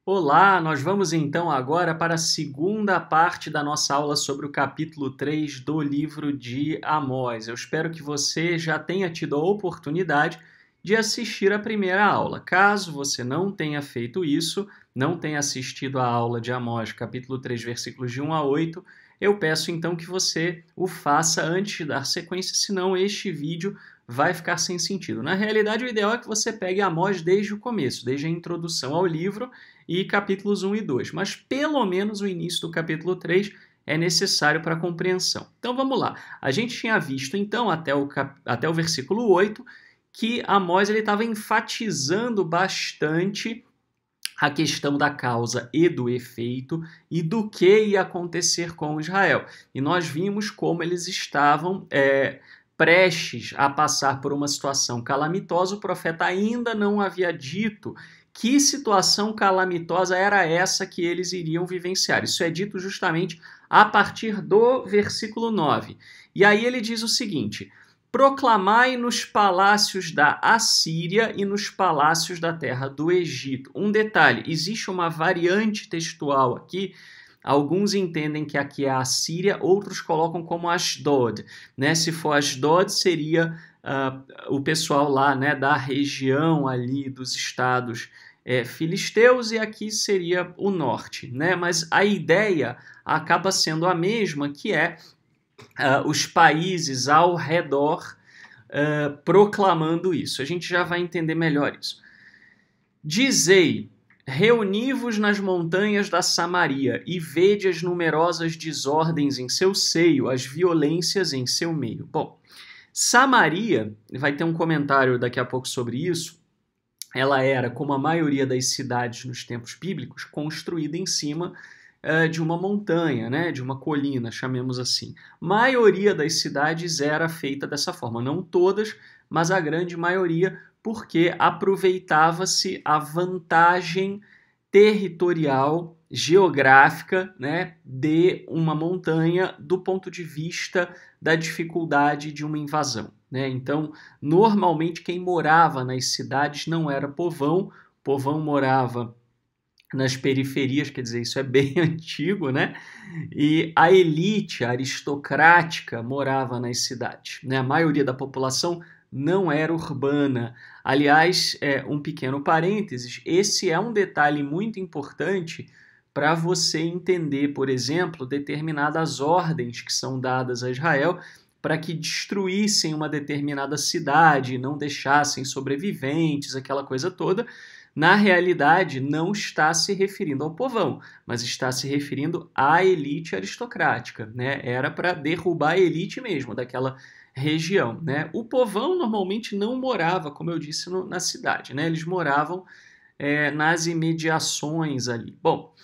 Olá, nós vamos então agora para a segunda parte da nossa aula sobre o capítulo 3 do livro de Amós. Eu espero que você já tenha tido a oportunidade de assistir a primeira aula. Caso você não tenha feito isso, não tenha assistido a aula de Amós, capítulo 3, versículos de 1 a 8, eu peço então que você o faça antes de dar sequência, senão este vídeo vai ficar sem sentido. Na realidade, o ideal é que você pegue Amós desde o começo, desde a introdução ao livro, e capítulos 1 e 2, mas pelo menos o início do capítulo 3 é necessário para a compreensão. Então vamos lá. A gente tinha visto então até o versículo 8 que Amós estava enfatizando bastante a questão da causa e do efeito e do que ia acontecer com Israel. E nós vimos como eles estavam prestes a passar por uma situação calamitosa. O profeta ainda não havia dito que situação calamitosa era essa que eles iriam vivenciar. Isso é dito justamente a partir do versículo 9. E aí ele diz o seguinte: proclamai nos palácios da Assíria e nos palácios da terra do Egito. Um detalhe, existe uma variante textual aqui. Alguns entendem que aqui é a Assíria, outros colocam como Ashdod. Né? Se for Ashdod, seria o pessoal lá, né, da região ali dos estados filisteus, e aqui seria o norte. Né? Mas a ideia acaba sendo a mesma, que é os países ao redor proclamando isso. A gente já vai entender melhor isso. Dizei: reuni-vos nas montanhas da Samaria e vede as numerosas desordens em seu seio, as violências em seu meio. Bom, Samaria, vai ter um comentário daqui a pouco sobre isso, ela era, como a maioria das cidades nos tempos bíblicos, construída em cima de uma montanha, né, de uma colina, chamemos assim. A maioria das cidades era feita dessa forma, não todas, mas a grande maioria, porque aproveitava-se a vantagem territorial, geográfica, né, de uma montanha do ponto de vista da dificuldade de uma invasão. Né? Então, normalmente quem morava nas cidades não era povão, povão morava nas periferias, quer dizer, isso é bem antigo, né? E a elite aristocrática morava nas cidades, né? A maioria da população não era urbana. Aliás, um pequeno parênteses, esse é um detalhe muito importante para você entender, por exemplo, determinadas ordens que são dadas a Israel para que destruíssem uma determinada cidade, não deixassem sobreviventes, aquela coisa toda. Na realidade, não está se referindo ao povão, mas está se referindo à elite aristocrática, né? Era para derrubar a elite mesmo daquela região, né? O povão normalmente não morava, como eu disse, na cidade, né? Eles moravam nas imediações ali. Bom,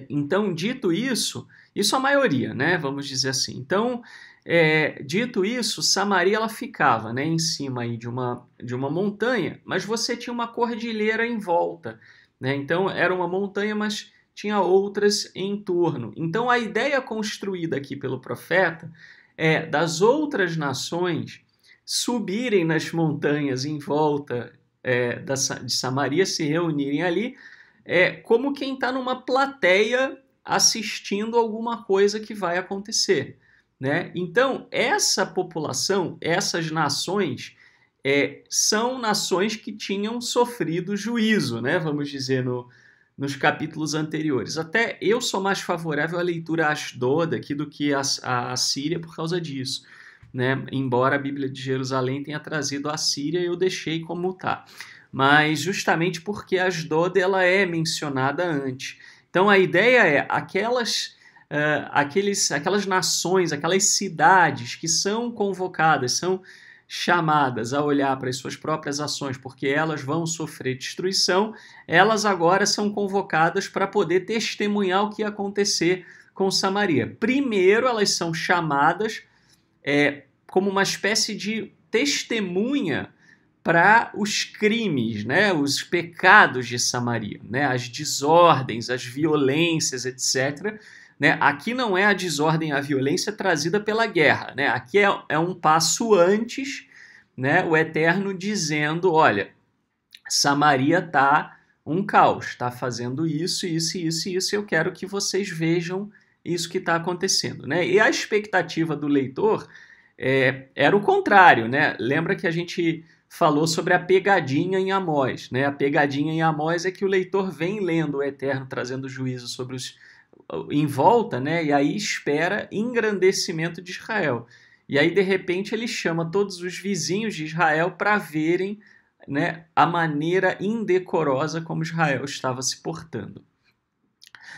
então, dito isso, isso a maioria, né? Vamos dizer assim. Então, dito isso, Samaria ela ficava, né, em cima aí de uma montanha, mas você tinha uma cordilheira em volta. Né? Então, era uma montanha, mas tinha outras em torno. Então, a ideia construída aqui pelo profeta é das outras nações subirem nas montanhas em volta de Samaria, se reunirem ali, como quem está numa plateia assistindo alguma coisa que vai acontecer. Né? Então, essa população, essas nações, são nações que tinham sofrido juízo, né? Vamos dizer, nos capítulos anteriores. Até eu sou mais favorável à leitura Ashdod aqui do que a Síria por causa disso. Né? Embora a Bíblia de Jerusalém tenha trazido a Síria, eu deixei como está. Mas justamente porque Ashdod ela é mencionada antes. Então a ideia é aquelas nações, aquelas cidades que são convocadas, são chamadas a olhar para as suas próprias ações, porque elas vão sofrer destruição, elas agora são convocadas para poder testemunhar o que ia acontecer com Samaria. Primeiro, elas são chamadas como uma espécie de testemunha para os crimes, né, os pecados de Samaria, né, as desordens, as violências, etc. Né? Aqui não é a desordem, a violência trazida pela guerra. Né? Aqui é um passo antes, né, o Eterno dizendo, olha, Samaria está um caos, está fazendo isso, isso, isso e isso, e eu quero que vocês vejam isso que está acontecendo, né? E a expectativa do leitor era o contrário, né? Lembra que a gente falou sobre a pegadinha em Amós, né? A pegadinha em Amós é que o leitor vem lendo o Eterno trazendo juízo sobre os em volta, né? E aí espera engrandecimento de Israel. E aí de repente ele chama todos os vizinhos de Israel para verem, né, a maneira indecorosa como Israel estava se portando.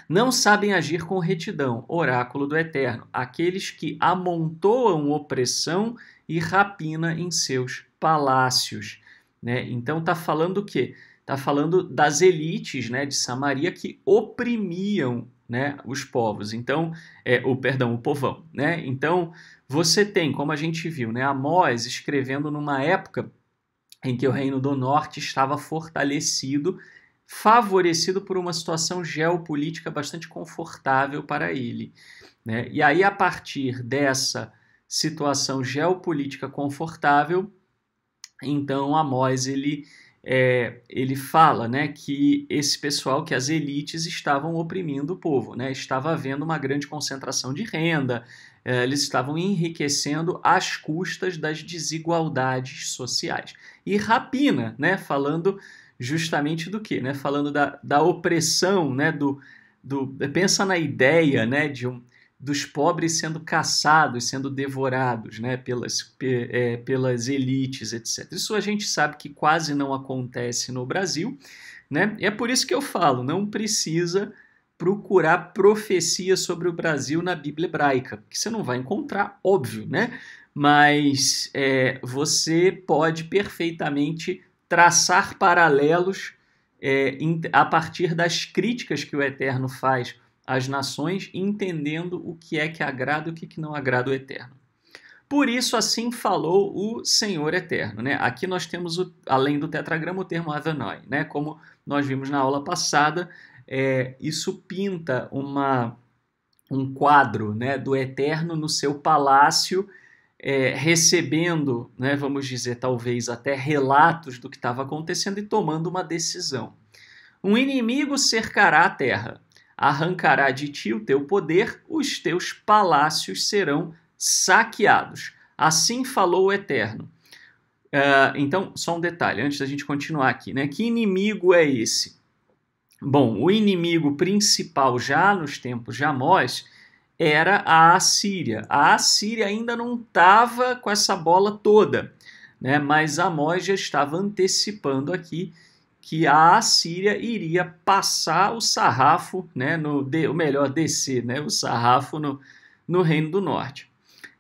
Não sabem agir com retidão, oráculo do Eterno, aqueles que amontoam opressão e rapina em seus palácios. Né? Então está falando o quê? Está falando das elites, né, de Samaria que oprimiam, né, os povos. Então, o povão. Né? Então, você tem, como a gente viu, né, Amós escrevendo numa época em que o Reino do Norte estava fortalecido, favorecido por uma situação geopolítica bastante confortável para ele. Né? E aí, a partir dessa situação geopolítica confortável, então Amós ele fala, né, que esse pessoal, que as elites estavam oprimindo o povo, né? Estava havendo uma grande concentração de renda, eles estavam enriquecendo às custas das desigualdades sociais. E rapina, né, falando justamente do quê? Né? Falando da opressão, né, pensa na ideia, né, dos pobres sendo caçados, sendo devorados, né, pelas elites, etc. Isso a gente sabe que quase não acontece no Brasil, né? E é por isso que eu falo, não precisa procurar profecia sobre o Brasil na Bíblia hebraica, que você não vai encontrar, óbvio, né? Mas você pode perfeitamente traçar paralelos a partir das críticas que o Eterno faz as nações, entendendo o que é que agrada e o que não agrada o Eterno. Por isso, assim falou o Senhor Eterno. Né? Aqui nós temos, além do tetragrama, o termo Adonai. Né? Como nós vimos na aula passada, isso pinta um quadro, né, do Eterno no seu palácio, recebendo, né, vamos dizer, talvez até relatos do que estava acontecendo e tomando uma decisão. Um inimigo cercará a terra. Arrancará de ti o teu poder, os teus palácios serão saqueados. Assim falou o Eterno. Então, só um detalhe, antes da gente continuar aqui, né? Que inimigo é esse? Bom, o inimigo principal já nos tempos de Amós era a Assíria. A Assíria ainda não estava com essa bola toda, né? Mas Amós já estava antecipando aqui que a Assíria iria passar o sarrafo, né, ou melhor, descer, né, o sarrafo no Reino do Norte.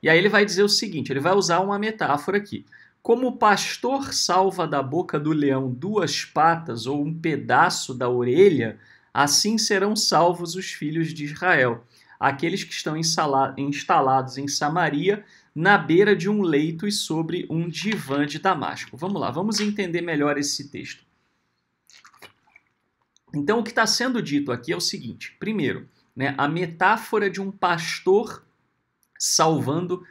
E aí ele vai dizer o seguinte, ele vai usar uma metáfora aqui. Como o pastor salva da boca do leão 2 patas ou um pedaço da orelha, assim serão salvos os filhos de Israel, aqueles que estão instalados em Samaria, na beira de um leito e sobre um divã de Damasco. Vamos lá, vamos entender melhor esse texto. Então, o que está sendo dito aqui é o seguinte. Primeiro, né, a metáfora de um pastor salvando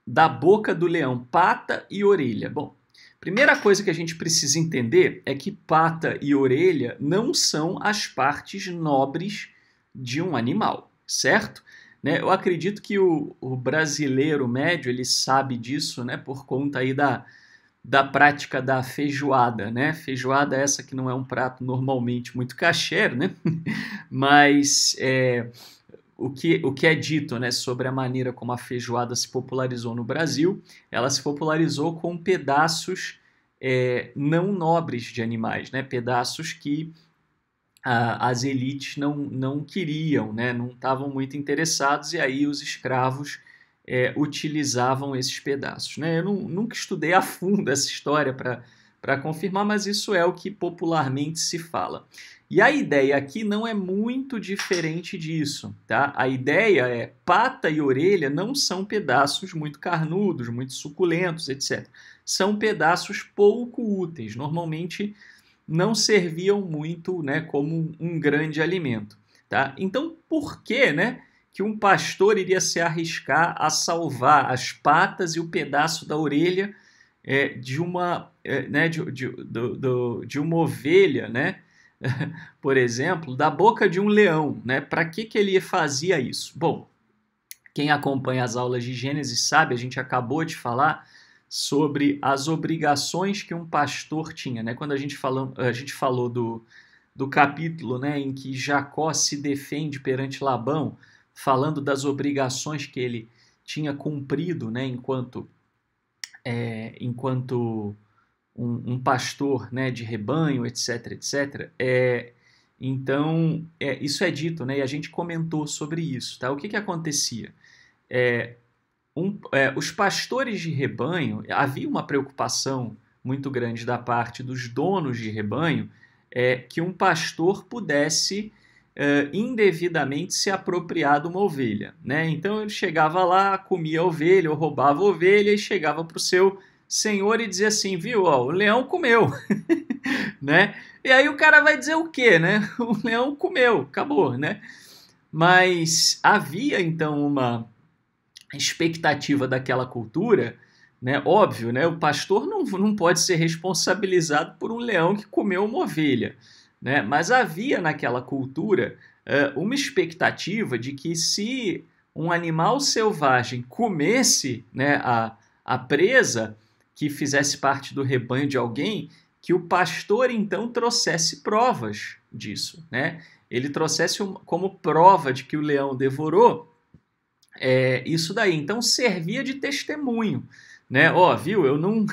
da boca do leão pata e orelha. Bom, primeira coisa que a gente precisa entender é que pata e orelha não são as partes nobres de um animal, certo? Né, eu acredito que o brasileiro médio ele sabe disso, né, por conta aí da prática da feijoada, né? Feijoada essa que não é um prato normalmente muito kasher, né? Mas o que é dito, né, sobre a maneira como a feijoada se popularizou no Brasil, ela se popularizou com pedaços não nobres de animais, né? Pedaços que as elites não queriam, né? Não estavam muito interessados, e aí os escravos utilizavam esses pedaços. Né? Eu nunca estudei a fundo essa história para confirmar, mas isso é o que popularmente se fala. E a ideia aqui não é muito diferente disso. Tá? A ideia é pata e orelha não são pedaços muito carnudos, muito suculentos, etc. São pedaços pouco úteis. Normalmente não serviam muito, né, como um grande alimento. Tá? Então, por que, né, que um pastor iria se arriscar a salvar as patas e o pedaço da orelha de uma ovelha, né? Por exemplo, da boca de um leão, né? Para que ele fazia isso? Bom, quem acompanha as aulas de Gênesis sabe, a gente acabou de falar sobre as obrigações que um pastor tinha, né? Quando a gente falou do capítulo, né, em que Jacó se defende perante Labão, falando das obrigações que ele tinha cumprido, né, enquanto um pastor, né, de rebanho, etc, etc. Então, isso é dito, né, e a gente comentou sobre isso. Tá? O que acontecia? Os pastores de rebanho, havia uma preocupação muito grande da parte dos donos de rebanho, que um pastor pudesse indevidamente se apropriar de uma ovelha. Né? Então ele chegava lá, comia a ovelha ou roubava a ovelha e chegava para o seu senhor e dizia assim, viu, ó, o leão comeu. Né? E aí o cara vai dizer o quê? Né? O leão comeu, acabou. Né? Mas havia então uma expectativa daquela cultura, né? Óbvio, né? O pastor não pode ser responsabilizado por um leão que comeu uma ovelha, né? Mas havia naquela cultura uma expectativa de que se um animal selvagem comesse, né, a presa que fizesse parte do rebanho de alguém, que o pastor então trouxesse provas disso, né? Ele trouxesse como prova de que o leão devorou isso daí. Então servia de testemunho, né? Ó, viu? Eu não,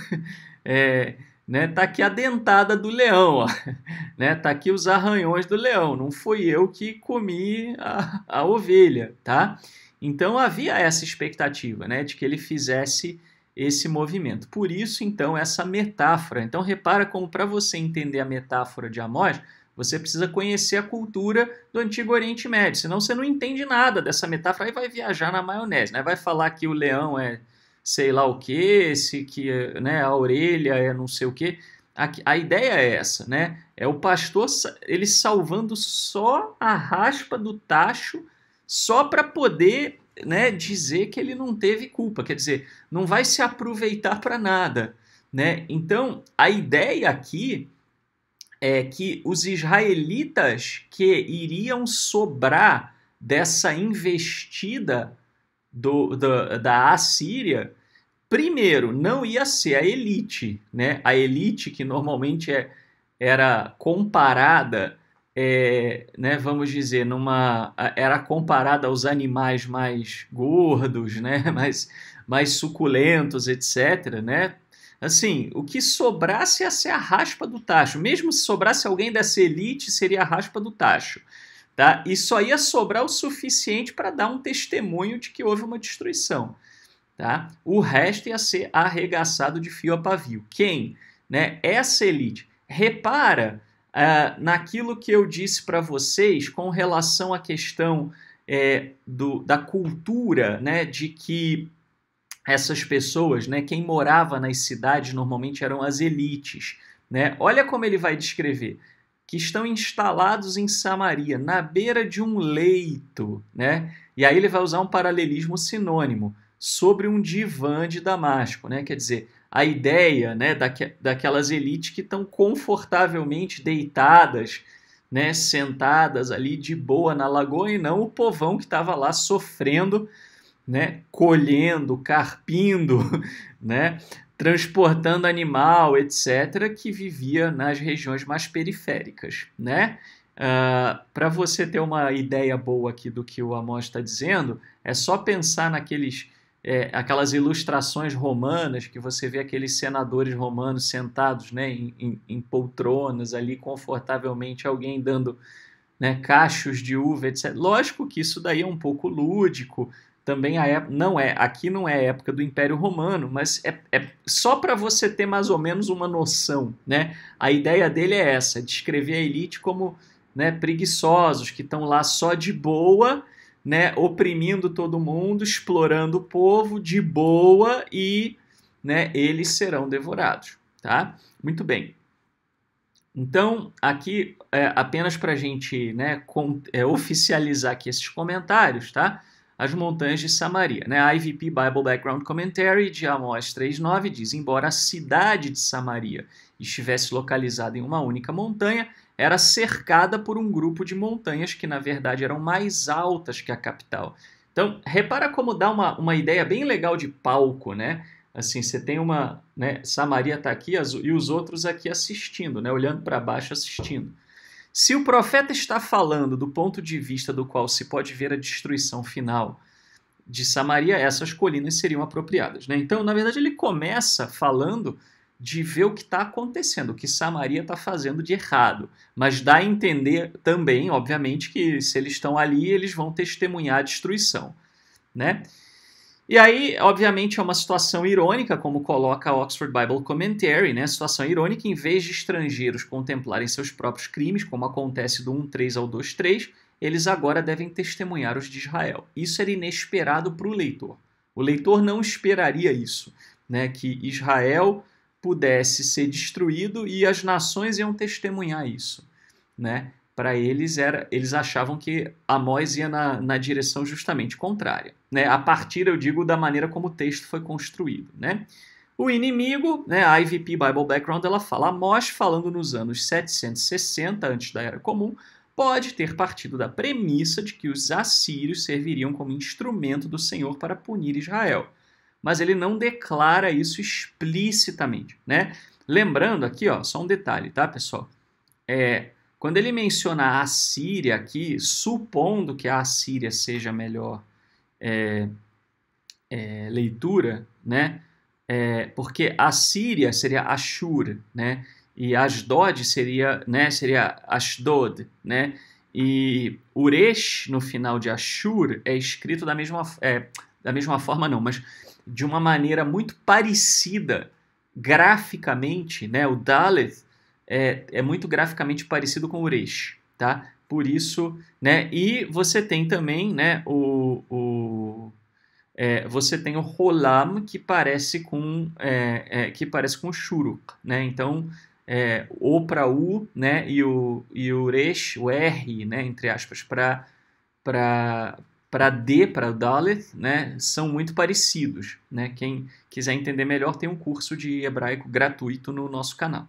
né? Tá aqui a dentada do leão, ó, né? Tá aqui os arranhões do leão. Não fui eu que comi a ovelha, tá? Então havia essa expectativa, né? De que ele fizesse esse movimento. Por isso, então, essa metáfora. Então repara como para você entender a metáfora de Amós, você precisa conhecer a cultura do Antigo Oriente Médio, senão você não entende nada dessa metáfora, aí vai viajar na maionese, né? Vai falar que o leão é sei lá o quê, que né, a orelha é não sei o quê. A ideia é essa, né? É o pastor ele salvando só a raspa do tacho, só para poder, né, dizer que ele não teve culpa, quer dizer, não vai se aproveitar para nada, né? Então, a ideia aqui é que os israelitas que iriam sobrar dessa investida da Assíria, primeiro, não ia ser a elite, né? A elite que normalmente era comparada, né, vamos dizer, era comparada aos animais mais gordos, né, mais suculentos, etc., né? Assim, o que sobrasse ia ser a raspa do tacho. Mesmo se sobrasse alguém dessa elite, seria a raspa do tacho. Tá? E só ia sobrar o suficiente para dar um testemunho de que houve uma destruição. Tá? O resto ia ser arregaçado de fio a pavio. Quem? Né? Essa elite. Repara naquilo que eu disse para vocês com relação à questão da cultura, né? De que essas pessoas, né, quem morava nas cidades normalmente eram as elites. Né? Olha como ele vai descrever. Que estão instalados em Samaria, na beira de um leito. Né? E aí ele vai usar um paralelismo sinônimo, sobre um divã de Damasco. Né? Quer dizer, a ideia, né, daquelas elites que estão confortavelmente deitadas, né, sentadas ali de boa na lagoa, e não o povão que estava lá sofrendo, né, colhendo, carpindo, né, transportando animal, etc., que vivia nas regiões mais periféricas. Né? Para você ter uma ideia boa aqui do que o Amós está dizendo, é só pensar aquelas ilustrações romanas que você vê aqueles senadores romanos sentados, né, em poltronas ali confortavelmente, alguém dando, né, cachos de uva, etc. Lógico que isso daí é um pouco lúdico. Também aqui não é a época do Império Romano, mas é só para você ter mais ou menos uma noção, né? A ideia dele é essa, descrever a elite como, né, preguiçosos, que estão lá só de boa, né, oprimindo todo mundo, explorando o povo de boa e, né, eles serão devorados, tá? Muito bem. Então, aqui, apenas para a gente, né, oficializar aqui esses comentários, tá? as montanhas de Samaria. Né? A IVP Bible Background Commentary de Amós 3:9 diz: embora a cidade de Samaria estivesse localizada em uma única montanha, era cercada por um grupo de montanhas que, na verdade, eram mais altas que a capital. Então, repara como dá uma ideia bem legal de palco, né? Assim, você tem uma... Né, Samaria está aqui e os outros aqui assistindo, né? Olhando para baixo, assistindo. Se o profeta está falando do ponto de vista do qual se pode ver a destruição final de Samaria, essas colinas seriam apropriadas. Né? Então, na verdade, ele começa falando de ver o que está acontecendo, o que Samaria está fazendo de errado. Mas dá a entender também, obviamente, que se eles estão ali, eles vão testemunhar a destruição. Né? E aí, obviamente, é uma situação irônica, como coloca a Oxford Bible Commentary, né? Situação irônica, em vez de estrangeiros contemplarem seus próprios crimes, como acontece do 1:3 ao 2:3, eles agora devem testemunhar os de Israel. Isso era inesperado para o leitor. O leitor não esperaria isso, né? Que Israel pudesse ser destruído e as nações iam testemunhar isso, né? Para eles, eles achavam que Amós ia na direção justamente contrária. Né? A partir, eu digo, da maneira como o texto foi construído. Né? O inimigo, né, a IVP Bible Background, ela fala: Amós, falando nos anos 760, antes da Era Comum, pode ter partido da premissa de que os assírios serviriam como instrumento do Senhor para punir Israel. Mas ele não declara isso explicitamente. Né? Lembrando aqui, ó, só um detalhe, tá, pessoal? Quando ele menciona a Assíria aqui, supondo que a Assíria seja a melhor leitura, né? Porque Assíria seria Ashur, né? E Asdod seria Ashdod, né? E Uresh, no final de Ashur, é escrito da mesma forma, não, mas de uma maneira muito parecida graficamente, né? O Daleth é muito graficamente parecido com o Uresh, tá? Por isso, né? E você tem também, né? Você tem o Rolam, que parece com o Shuruk, né? Então, O para U, né? E o Uresh, o R, né? Entre aspas, para D, para Daleth, né? São muito parecidos, né? Quem quiser entender melhor, tem um curso de hebraico gratuito no nosso canal.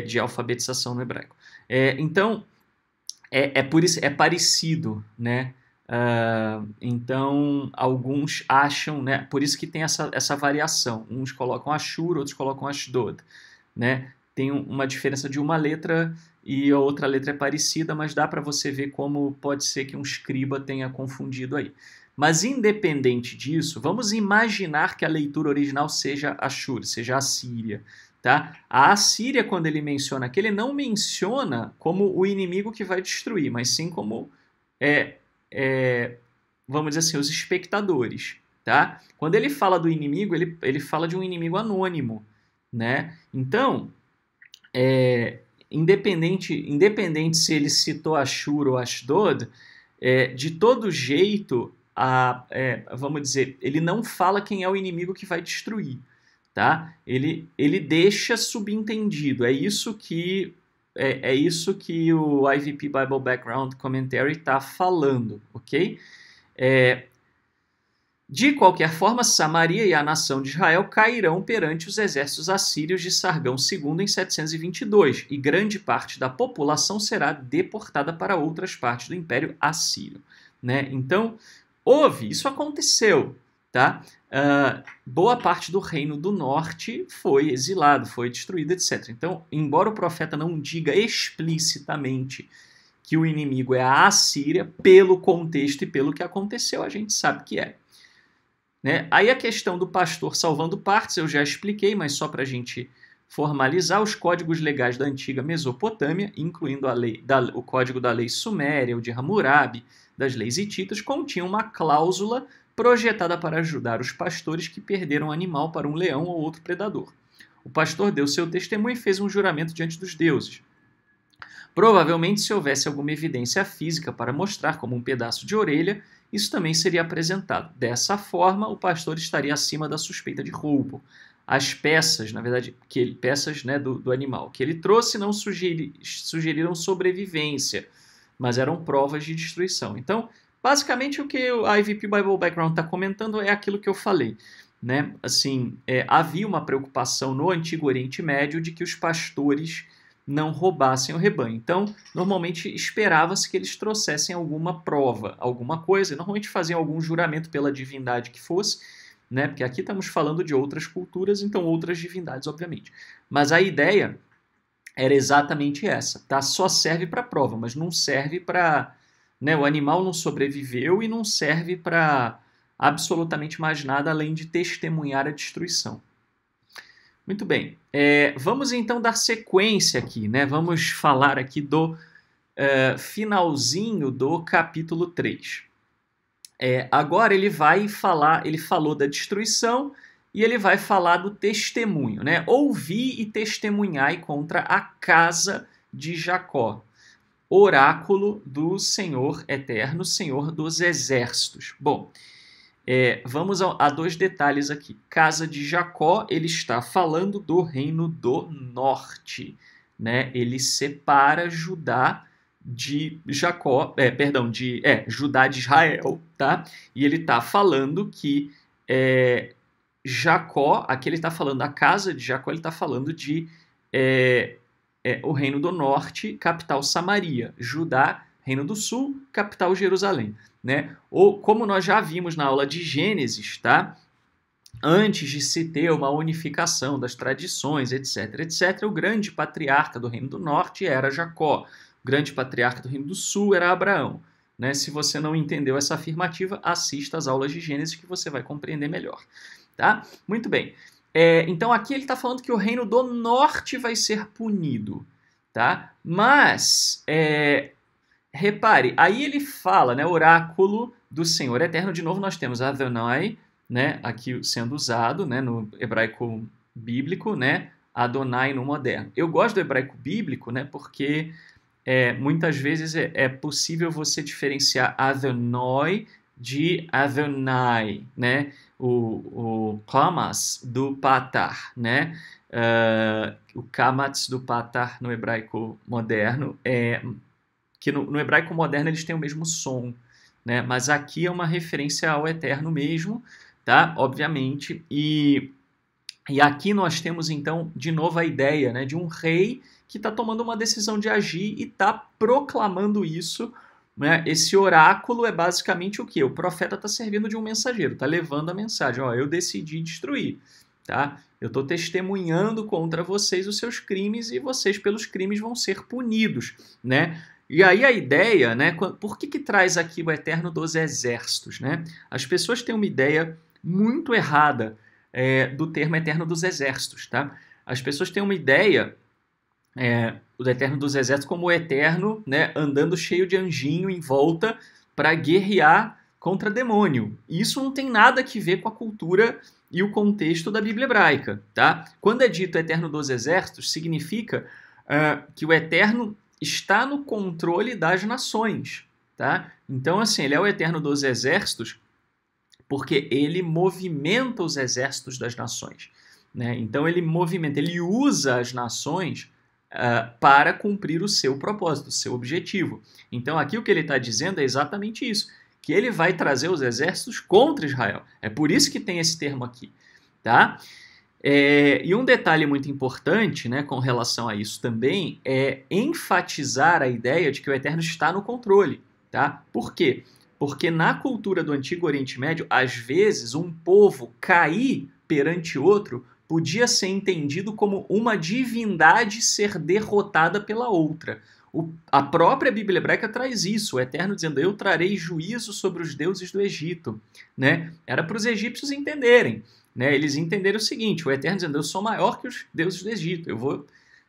De alfabetização no hebraico. Então, por isso, é parecido, né? Então, alguns acham, né? Por isso que tem essa variação. Uns colocam Ashur, outros colocam Ashdod, né? Tem uma diferença de uma letra e a outra letra é parecida, mas dá para você ver como pode ser que um escriba tenha confundido aí. Mas, independente disso, vamos imaginar que a leitura original seja Ashur, seja Assíria. Tá? A Assíria, quando ele menciona aqui, ele não menciona como o inimigo que vai destruir, mas sim como, vamos dizer assim, os espectadores. Tá? Quando ele fala do inimigo, ele fala de um inimigo anônimo. Né? Então, independente se ele citou Ashur ou Ashdod, de todo jeito, vamos dizer, ele não fala quem é o inimigo que vai destruir. Tá? Ele deixa subentendido. É isso que o IVP Bible Background Commentary está falando, ok? De qualquer forma, Samaria e a nação de Israel cairão perante os exércitos assírios de Sargão II em 722, e grande parte da população será deportada para outras partes do Império Assírio. Né? Então, isso aconteceu. Tá? Boa parte do reino do norte foi exilado, foi destruído, etc. Então, embora o profeta não diga explicitamente que o inimigo é a Assíria, pelo contexto e pelo que aconteceu, a gente sabe que é. Né? Aí a questão do pastor salvando partes, eu já expliquei, mas só para a gente formalizar, os códigos legais da antiga Mesopotâmia, incluindo o código da lei suméria, o de Hammurabi, das leis hititas, continham uma cláusula projetada para ajudar os pastores que perderam o animal para um leão ou outro predador. O pastor deu seu testemunho e fez um juramento diante dos deuses. Provavelmente, se houvesse alguma evidência física para mostrar, como um pedaço de orelha, isso também seria apresentado. Dessa forma, o pastor estaria acima da suspeita de roubo. As peças, na verdade, peças, né, do animal que ele trouxe não sugeriram sobrevivência, mas eram provas de destruição. Então, Basicamente, o que a IVP Bible Background está comentando é aquilo que eu falei. Né? Assim, havia uma preocupação no Antigo Oriente Médio de que os pastores não roubassem o rebanho. Então, normalmente esperava-se que eles trouxessem alguma prova, alguma coisa. Normalmente faziam algum juramento pela divindade que fosse, né? Porque aqui estamos falando de outras culturas, então outras divindades, obviamente. Mas a ideia era exatamente essa, tá? Só serve para prova, mas não serve para, né? O animal não sobreviveu e não serve para absolutamente mais nada além de testemunhar a destruição. Muito bem, vamos então dar sequência aqui, né? Vamos falar aqui do finalzinho do capítulo 3. Agora ele vai falar, ele falou da destruição e ele vai falar do testemunho, né? Ouvi e testemunhai contra a casa de Jacó, oráculo do Senhor eterno, Senhor dos exércitos. Bom, vamos a dois detalhes aqui. Casa de Jacó, ele está falando do reino do norte, né? Ele separa Judá de Jacó, Judá de Israel, tá? E ele está falando que Jacó, aqui ele está falando a casa de Jacó, ele está falando de o reino do norte, capital Samaria, Judá, reino do sul, capital Jerusalém. Né? Ou como nós já vimos na aula de Gênesis, tá? Antes de se ter uma unificação das tradições, etc, etc, o grande patriarca do reino do norte era Jacó, o grande patriarca do reino do sul era Abraão. Né? Se você não entendeu essa afirmativa, assista às aulas de Gênesis que você vai compreender melhor. Tá? Muito bem. Então aqui ele está falando que o reino do norte vai ser punido. Tá? Mas repare, aí ele fala, né, oráculo do Senhor Eterno. De novo, nós temos Adonai, né, aqui sendo usado, né, no hebraico bíblico, né, Adonai no moderno. Eu gosto do hebraico bíblico, né, porque muitas vezes é possível você diferenciar Adonai de Adonai, né, o kamas do patar, né, o kamatz do patar no hebraico moderno que no hebraico moderno eles têm o mesmo som, né? Mas aqui é uma referência ao eterno mesmo, tá? Obviamente. E aqui nós temos, então, de novo a ideia, né, de um rei que está tomando uma decisão de agir e está proclamando isso. Né? Esse oráculo é basicamente o quê? O profeta está servindo de um mensageiro, está levando a mensagem. Ó, eu decidi destruir. Tá? Eu estou testemunhando contra vocês os seus crimes e vocês, pelos crimes, vão ser punidos. Né? E aí a ideia, né, por que traz aqui o Eterno dos Exércitos? Né? As pessoas têm uma ideia muito errada do termo Eterno dos Exércitos. Tá? As pessoas têm uma ideia do Eterno dos Exércitos como o Eterno, né, andando cheio de anjinho em volta para guerrear contra demônio. E isso não tem nada a ver com a cultura e o contexto da Bíblia hebraica. Tá? Quando é dito Eterno dos Exércitos, significa que o Eterno está no controle das nações, tá? Então, assim, ele é o Eterno dos Exércitos porque ele movimenta os exércitos das nações, né? Então, ele usa as nações para cumprir o seu propósito, o seu objetivo. Então, aqui o que ele está dizendo é exatamente isso, que ele vai trazer os exércitos contra Israel. É por isso que tem esse termo aqui, tá? E um detalhe muito importante, né, com relação a isso também é enfatizar a ideia de que o Eterno está no controle. Tá? Por quê? Porque na cultura do Antigo Oriente Médio, às vezes, um povo cair perante outro podia ser entendido como uma divindade ser derrotada pela outra. A própria Bíblia hebraica traz isso, o Eterno dizendo, eu trarei juízo sobre os deuses do Egito. Né? Era para os egípcios entenderem. Né, eles entenderam o seguinte, o Eterno dizendo, eu sou maior que os deuses do Egito,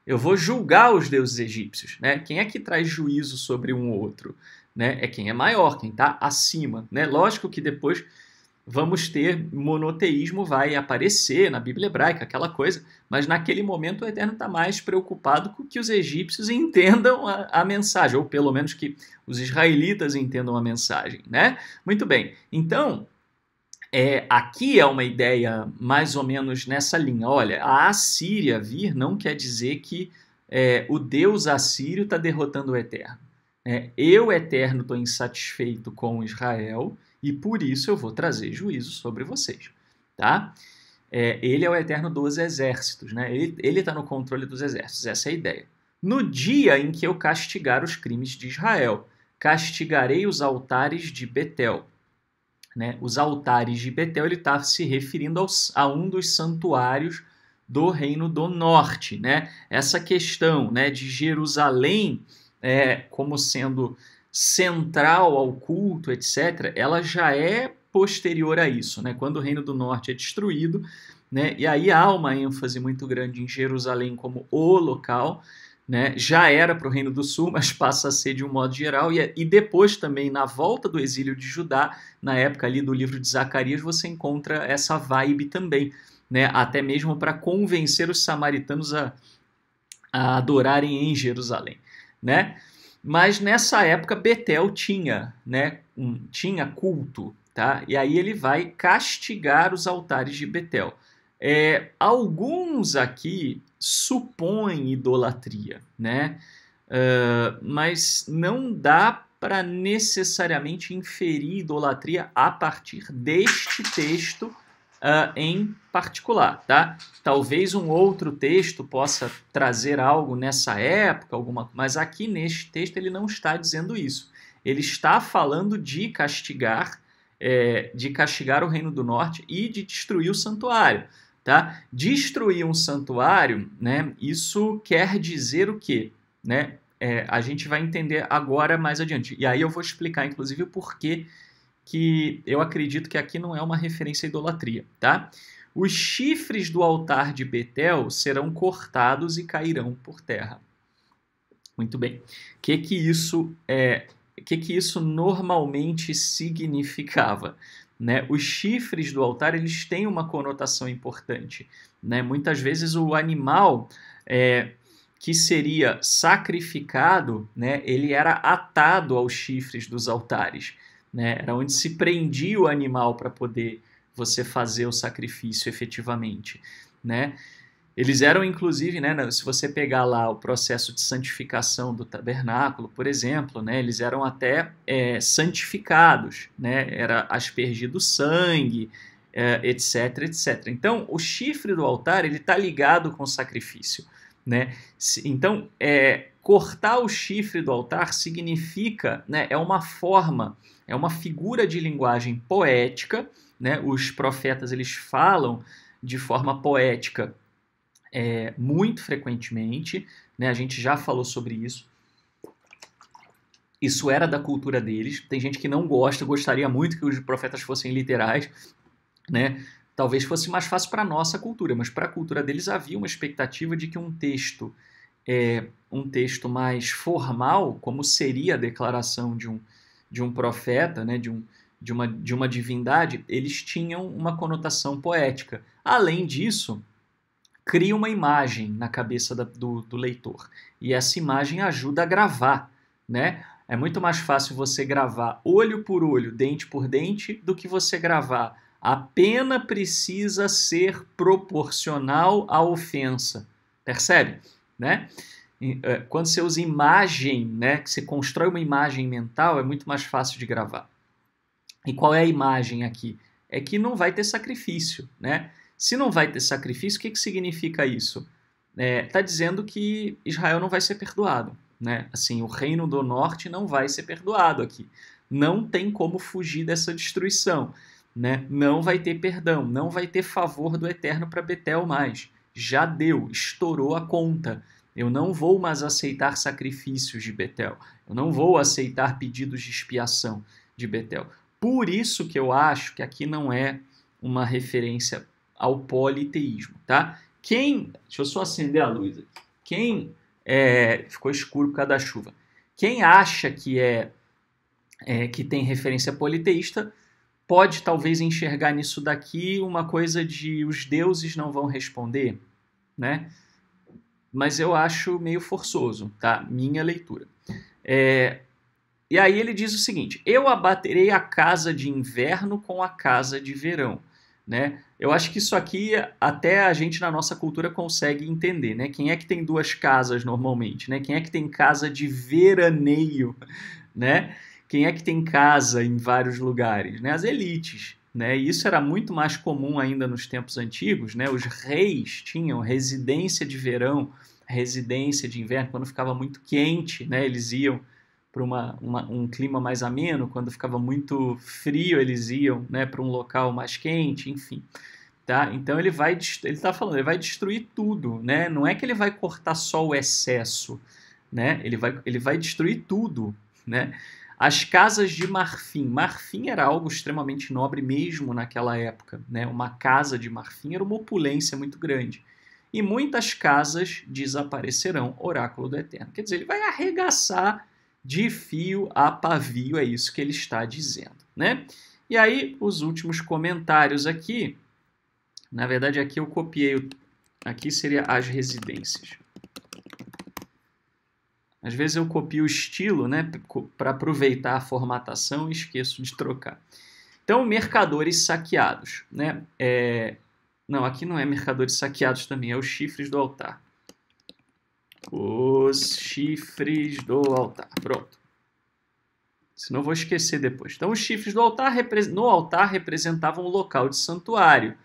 eu vou julgar os deuses egípcios. Né? Quem é que traz juízo sobre um ou outro? Né? É quem é maior, quem está acima. Né? Lógico que depois vamos ter monoteísmo, vai aparecer na Bíblia hebraica, aquela coisa, mas naquele momento o Eterno está mais preocupado com que os egípcios entendam a mensagem, ou pelo menos que os israelitas entendam a mensagem. Né? Muito bem, então aqui é uma ideia mais ou menos nessa linha. Olha, a Assíria vir não quer dizer que o Deus assírio está derrotando o Eterno. Eu, Eterno, estou insatisfeito com Israel e por isso eu vou trazer juízo sobre vocês. Tá? Ele é o Eterno dos exércitos, né? Ele está no controle dos exércitos, essa é a ideia. No dia em que eu castigar os crimes de Israel, castigarei os altares de Betel. Né? Os altares de Betel, ele está se referindo a um dos santuários do Reino do Norte. Né? Essa questão, né, de Jerusalém como sendo central ao culto, etc., ela já é posterior a isso, né? Quando o Reino do Norte é destruído, né? E aí há uma ênfase muito grande em Jerusalém como o local, né? Já era para o Reino do Sul, mas passa a ser de um modo geral, e depois também, na volta do exílio de Judá, na época ali do livro de Zacarias, você encontra essa vibe também, né? Até mesmo para convencer os samaritanos a adorarem em Jerusalém, né? Mas nessa época Betel tinha, né, tinha culto, tá? E aí ele vai castigar os altares de Betel. Alguns aqui supõem idolatria, né? Mas não dá para necessariamente inferir idolatria a partir deste texto em particular, tá? Talvez um outro texto possa trazer algo nessa época, mas aqui neste texto ele não está dizendo isso. Ele está falando de castigar o Reino do Norte e de destruir o santuário, tá? Destruir um santuário, né? Isso quer dizer o quê, né? A gente vai entender agora mais adiante. E aí eu vou explicar, inclusive, o porquê que eu acredito que aqui não é uma referência à idolatria, tá? Os chifres do altar de Betel serão cortados e cairão por terra. Muito bem. O que isso normalmente significava? Né? Os chifres do altar, eles têm uma conotação importante, né? Muitas vezes o animal que seria sacrificado, né, ele era atado aos chifres dos altares. Né? Era onde se prendia o animal para poder você fazer o sacrifício efetivamente. Né? Eles eram, inclusive, né, se você pegar lá o processo de santificação do tabernáculo, por exemplo, né, eles eram até santificados, né? Era aspergido sangue, etc, etc. Então, o chifre do altar ele está ligado com o sacrifício. Né? Então, cortar o chifre do altar significa, né, é uma forma, é uma figura de linguagem poética, né? Os profetas eles falam de forma poética muito frequentemente, né? A gente já falou sobre isso. Isso era da cultura deles. Tem gente que não gostaria muito que os profetas fossem literais, né? Talvez fosse mais fácil para a nossa cultura, mas para a cultura deles havia uma expectativa de que um texto mais formal, como seria a declaração de um profeta, né, de uma divindade, eles tinham uma conotação poética. Além disso, cria uma imagem na cabeça do leitor, e essa imagem ajuda a gravar. Né? É muito mais fácil você gravar olho por olho, dente por dente, do que você gravar a pena precisa ser proporcional à ofensa. Percebe? Né? Quando você usa imagem, né, que você constrói uma imagem mental, é muito mais fácil de gravar. E qual é a imagem aqui? É que não vai ter sacrifício. Né? Se não vai ter sacrifício, o que significa isso? Está dizendo que Israel não vai ser perdoado. Né? Assim, o Reino do Norte não vai ser perdoado aqui. Não tem como fugir dessa destruição. Né? Não vai ter perdão, não vai ter favor do Eterno para Betel mais. Já deu, estourou a conta. Eu não vou mais aceitar sacrifícios de Betel. Eu não vou aceitar pedidos de expiação de Betel. Por isso que eu acho que aqui não é uma referência ao politeísmo. Tá? Deixa eu só acender a luz aqui. Ficou escuro por causa da chuva. Quem acha que que tem referência politeísta pode talvez enxergar nisso daqui uma coisa de os deuses não vão responder, né? Mas eu acho meio forçoso, tá? Minha leitura. E aí ele diz o seguinte: eu abaterei a casa de inverno com a casa de verão. né? Eu acho que isso aqui até a gente na nossa cultura consegue entender, né? Quem é que tem duas casas normalmente, né? Quem é que tem casa de veraneio, né? Quem é que tem casa em vários lugares, né? As elites, né? E isso era muito mais comum ainda nos tempos antigos, né? Os reis tinham residência de verão, residência de inverno, quando ficava muito quente, né? Eles iam para um clima mais ameno, quando ficava muito frio, eles iam, né, para um local mais quente, enfim. Tá? Então ele está falando, ele vai destruir tudo, né? Não é que ele vai cortar só o excesso, né? Ele vai destruir tudo, né? As casas de marfim. Marfim era algo extremamente nobre mesmo naquela época, né? Uma casa de marfim era uma opulência muito grande. E muitas casas desaparecerão, oráculo do Eterno. Quer dizer, ele vai arregaçar de fio a pavio, é isso que ele está dizendo, né? E aí, os últimos comentários aqui, na verdade aqui eu copiei, aqui seria as residências. Às vezes eu copio o estilo, né, para aproveitar a formatação e esqueço de trocar. Então, mercadores saqueados, né? Não, aqui não é mercadores saqueados também, é os chifres do altar. Os chifres do altar. Pronto. Senão eu vou esquecer depois. Então, os chifres do altar no altar representavam o local de santuário.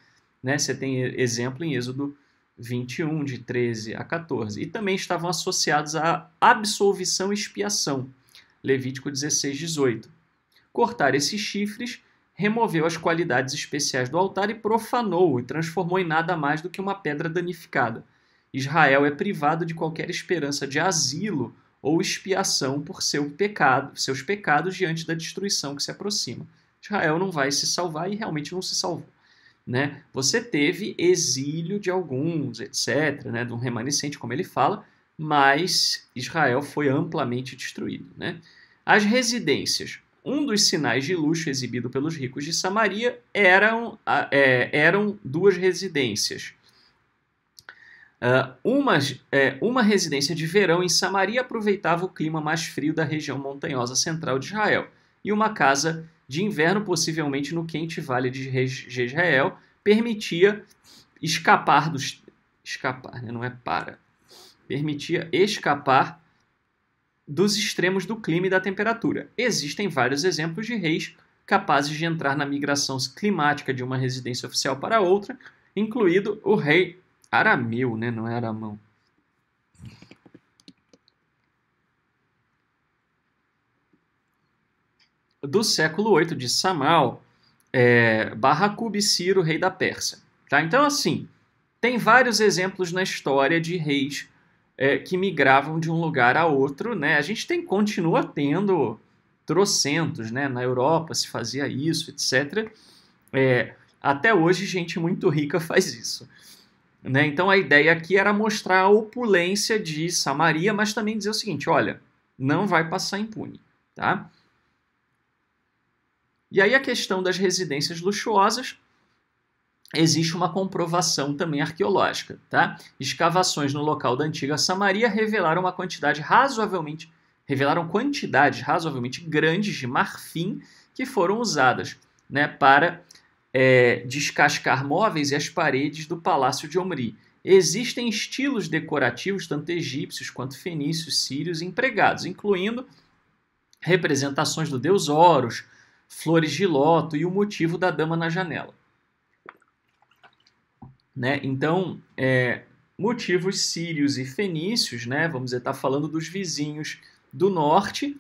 Né? Você tem exemplo em Êxodo 21, de 13 a 14. E também estavam associados à absolvição e expiação. Levítico 16, 18. Cortar esses chifres removeu as qualidades especiais do altar e profanou-o e transformou em nada mais do que uma pedra danificada. Israel é privado de qualquer esperança de asilo ou expiação por seus pecados diante da destruição que se aproxima. Israel não vai se salvar e realmente não se salvou. Né? Você teve exílio de alguns, etc., né? De um remanescente, como ele fala, mas Israel foi amplamente destruído. Né? As residências. Um dos sinais de luxo exibido pelos ricos de Samaria eram duas residências. Uma residência de verão em Samaria aproveitava o clima mais frio da região montanhosa central de Israel, e uma casa de inverno, possivelmente no quente vale de Jezreel, permitia permitia escapar dos extremos do clima e da temperatura. Existem vários exemplos de reis capazes de entrar na migração climática de uma residência oficial para outra, incluído o rei Arameu, né? Não é Aramão. Do século 8 de Samal, Barracube Ciro, rei da Pérsia. Tá? Então, assim, tem vários exemplos na história de reis que migravam de um lugar a outro. Né? A gente continua tendo trocentos, né? Na Europa se fazia isso, etc. Até hoje, gente muito rica faz isso. Né? Então a ideia aqui era mostrar a opulência de Samaria, mas também dizer o seguinte, olha, não vai passar impune. Tá? E aí a questão das residências luxuosas, existe uma comprovação também arqueológica. Tá? Escavações no local da antiga Samaria revelaram quantidades razoavelmente grandes de marfim que foram usadas, né, para descascar móveis e as paredes do palácio de Omri. Existem estilos decorativos, tanto egípcios quanto fenícios, sírios, empregados, incluindo representações do deus Horus, flores de loto e o motivo da dama na janela. Né? Então, motivos sírios e fenícios, né? Vamos dizer, está falando dos vizinhos do norte,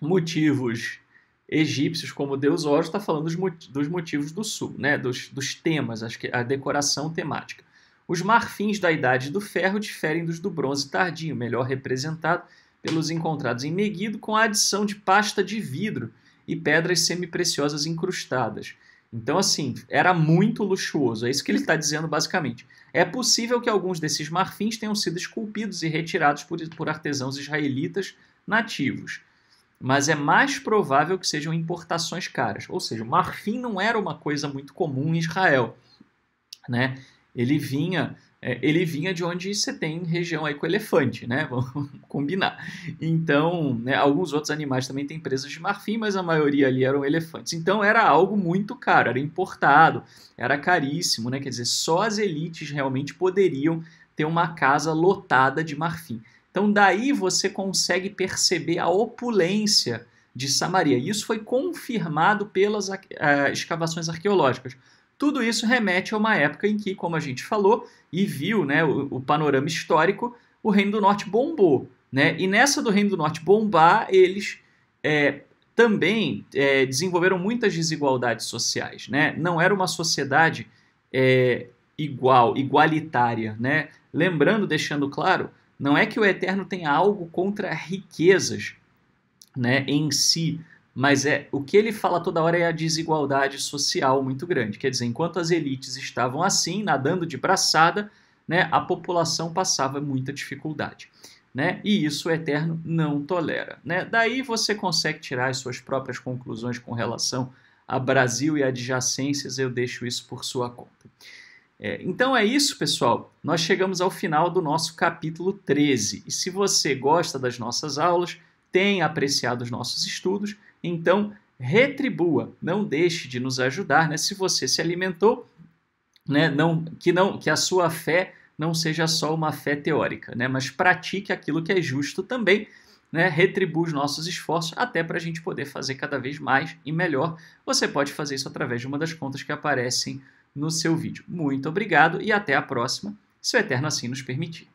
motivos egípcios, como o deus Horus, está falando dos motivos do sul, né? dos temas, a decoração temática. Os marfins da Idade do Ferro diferem dos do bronze tardio, melhor representado pelos encontrados em Meguido, com a adição de pasta de vidro e pedras semipreciosas incrustadas. Então, assim, era muito luxuoso, é isso que ele está dizendo basicamente. É possível que alguns desses marfins tenham sido esculpidos e retirados por artesãos israelitas nativos, mas é mais provável que sejam importações caras. Ou seja, o marfim não era uma coisa muito comum em Israel. Né? Ele vinha ele vinha de onde você tem região aí com elefante, né? Vamos combinar. Então, né, alguns outros animais também têm presas de marfim, mas a maioria ali eram elefantes. Então era algo muito caro, era importado, era caríssimo, né? Quer dizer, só as elites realmente poderiam ter uma casa lotada de marfim. Então daí você consegue perceber a opulência de Samaria. Isso foi confirmado pelas escavações arqueológicas. Tudo isso remete a uma época em que, como a gente falou e viu, né, o panorama histórico, o Reino do Norte bombou. Né? E nessa do Reino do Norte bombar, eles também desenvolveram muitas desigualdades sociais. Né? Não era uma sociedade igualitária. Né? Lembrando, deixando claro, não é que o Eterno tenha algo contra riquezas, né, em si, mas o que ele fala toda hora é a desigualdade social muito grande. Quer dizer, enquanto as elites estavam assim, nadando de braçada, né, a população passava muita dificuldade. Né? E isso o Eterno não tolera. Né? Daí você consegue tirar as suas próprias conclusões com relação a Brasil e adjacências, eu deixo isso por sua conta. Então é isso, pessoal. Nós chegamos ao final do nosso capítulo 13. E se você gosta das nossas aulas, tem apreciado os nossos estudos, então retribua, não deixe de nos ajudar, né? Se você se alimentou, né? Que a sua fé não seja só uma fé teórica, né? Mas pratique aquilo que é justo também, né? Retribua os nossos esforços até para a gente poder fazer cada vez mais e melhor. Você pode fazer isso através de uma das contas que aparecem no seu vídeo. Muito obrigado e até a próxima, se o Eterno assim nos permitir.